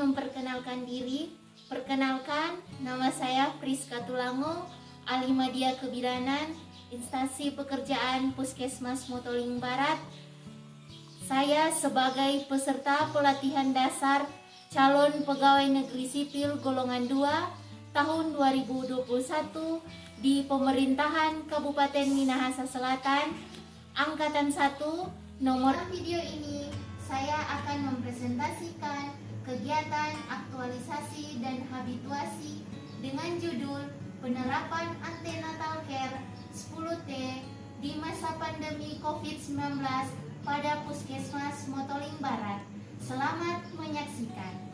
memperkenalkan diri. Perkenalkan, nama saya Priska Tulango, ahli media kebidanan, instansi pekerjaan Puskesmas Motoling Barat. Saya sebagai peserta pelatihan dasar calon pegawai negeri sipil golongan 2 tahun 2021 di pemerintahan Kabupaten Minahasa Selatan, Angkatan 1, nomor. Dalam video ini saya akan mempresentasikan kegiatan aktualisasi dan habituasi dengan judul penerapan antenatal care 10T di masa pandemi COVID-19 pada Puskesmas Motoling Barat. Selamat menyaksikan.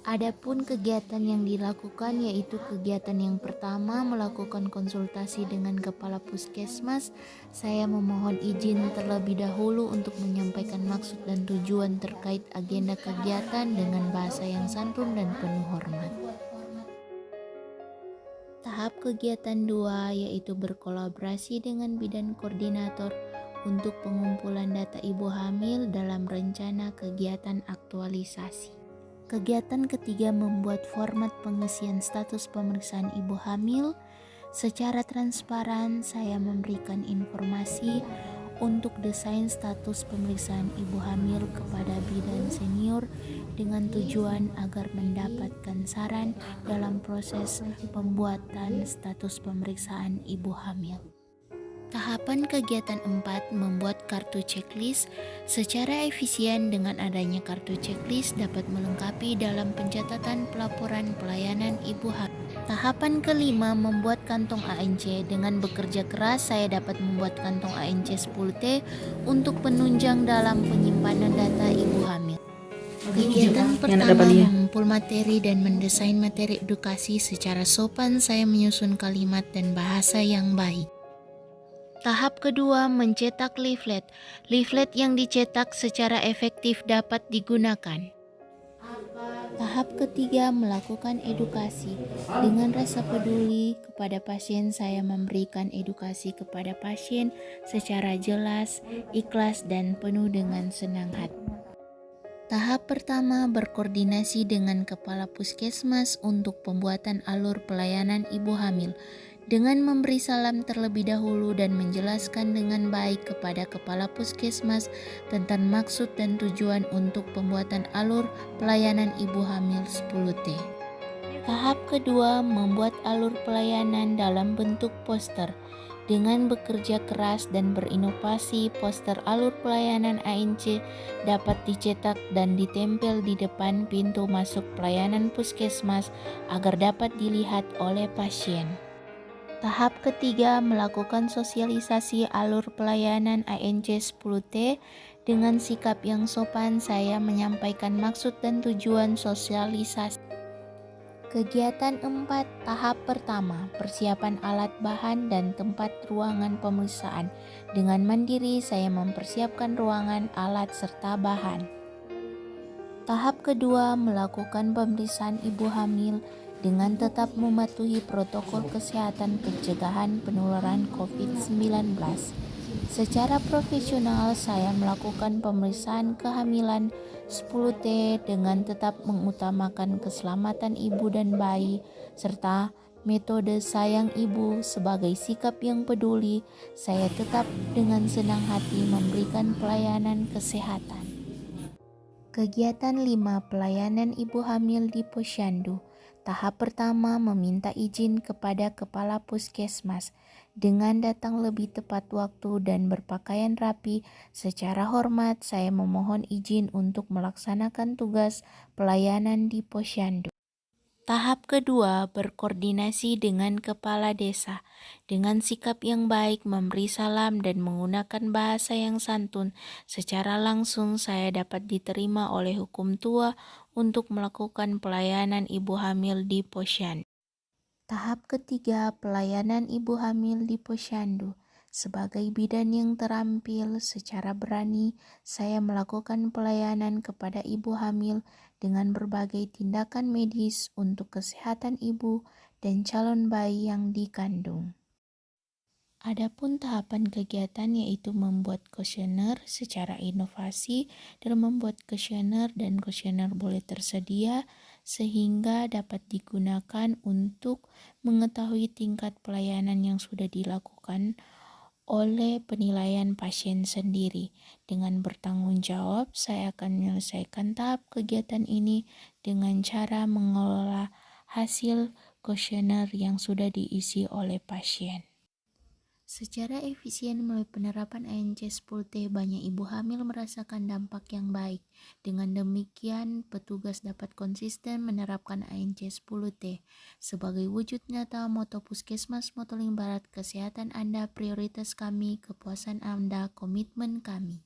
Adapun kegiatan yang dilakukan yaitu kegiatan yang pertama melakukan konsultasi dengan Kepala Puskesmas. Saya memohon izin terlebih dahulu untuk menyampaikan maksud dan tujuan terkait agenda kegiatan dengan bahasa yang santun dan penuh hormat. Tahap kegiatan 2 yaitu berkolaborasi dengan bidan koordinator untuk pengumpulan data ibu hamil dalam rencana kegiatan aktualisasi. Kegiatan ketiga membuat format pengisian status pemeriksaan ibu hamil. Secara transparan saya memberikan informasi untuk desain status pemeriksaan ibu hamil kepada bidan senior dengan tujuan agar mendapatkan saran dalam proses pembuatan status pemeriksaan ibu hamil. Tahapan kegiatan 4 membuat kartu checklist. Secara efisien dengan adanya kartu checklist dapat melengkapi dalam pencatatan pelaporan pelayanan ibu hamil. Tahapan kelima membuat kantong ANC. Dengan bekerja keras saya dapat membuat kantong ANC 10T untuk penunjang dalam penyimpanan data ibu hamil. Kegiatan pertama mengumpul materi dan mendesain materi edukasi secara sopan. Saya menyusun kalimat dan bahasa yang baik. Tahap kedua, mencetak leaflet. Leaflet yang dicetak secara efektif dapat digunakan. Tahap ketiga, melakukan edukasi. Dengan rasa peduli kepada pasien, saya memberikan edukasi kepada pasien secara jelas, ikhlas, dan penuh dengan senang hati. Tahap pertama, berkoordinasi dengan Kepala Puskesmas untuk pembuatan alur pelayanan ibu hamil. Dengan memberi salam terlebih dahulu dan menjelaskan dengan baik kepada Kepala Puskesmas tentang maksud dan tujuan untuk pembuatan alur pelayanan ibu hamil 10T. Tahap kedua, membuat alur pelayanan dalam bentuk poster. Dengan bekerja keras dan berinovasi, poster alur pelayanan ANC dapat dicetak dan ditempel di depan pintu masuk pelayanan puskesmas agar dapat dilihat oleh pasien. Tahap ketiga, melakukan sosialisasi alur pelayanan ANC 10T. Dengan sikap yang sopan, saya menyampaikan maksud dan tujuan sosialisasi. Kegiatan 4, tahap pertama, persiapan alat bahan dan tempat ruangan pemeriksaan. Dengan mandiri, saya mempersiapkan ruangan, alat, serta bahan. Tahap kedua, melakukan pemeriksaan ibu hamil dengan tetap mematuhi protokol kesehatan pencegahan penularan COVID-19. Secara profesional, saya melakukan pemeriksaan kehamilan 10T dengan tetap mengutamakan keselamatan ibu dan bayi, serta metode sayang ibu sebagai sikap yang peduli. Saya tetap dengan senang hati memberikan pelayanan kesehatan. Kegiatan 5, pelayanan ibu hamil di Posyandu. Tahap pertama, meminta izin kepada Kepala Puskesmas. Dengan datang lebih tepat waktu dan berpakaian rapi, secara hormat saya memohon izin untuk melaksanakan tugas pelayanan di Posyandu. Tahap kedua, berkoordinasi dengan Kepala Desa. Dengan sikap yang baik, memberi salam dan menggunakan bahasa yang santun, secara langsung saya dapat diterima oleh hukum tua untuk melakukan pelayanan ibu hamil di Posyandu. Tahap ketiga, pelayanan ibu hamil di Posyandu. Sebagai bidan yang terampil, secara berani saya melakukan pelayanan kepada ibu hamil dengan berbagai tindakan medis untuk kesehatan ibu dan calon bayi yang dikandung. Adapun tahapan kegiatan yaitu membuat kuesioner secara inovasi. Dalam membuat kuesioner dan kuesioner boleh tersedia sehingga dapat digunakan untuk mengetahui tingkat pelayanan yang sudah dilakukan oleh penilaian pasien sendiri. Dengan bertanggung jawab, saya akan menyelesaikan tahap kegiatan ini dengan cara mengelola hasil kuesioner yang sudah diisi oleh pasien. Secara efisien melalui penerapan ANC 10T, banyak ibu hamil merasakan dampak yang baik. Dengan demikian, petugas dapat konsisten menerapkan ANC 10T. Sebagai wujud nyata moto Puskesmas Motoling Barat, kesehatan Anda prioritas kami, kepuasan Anda komitmen kami.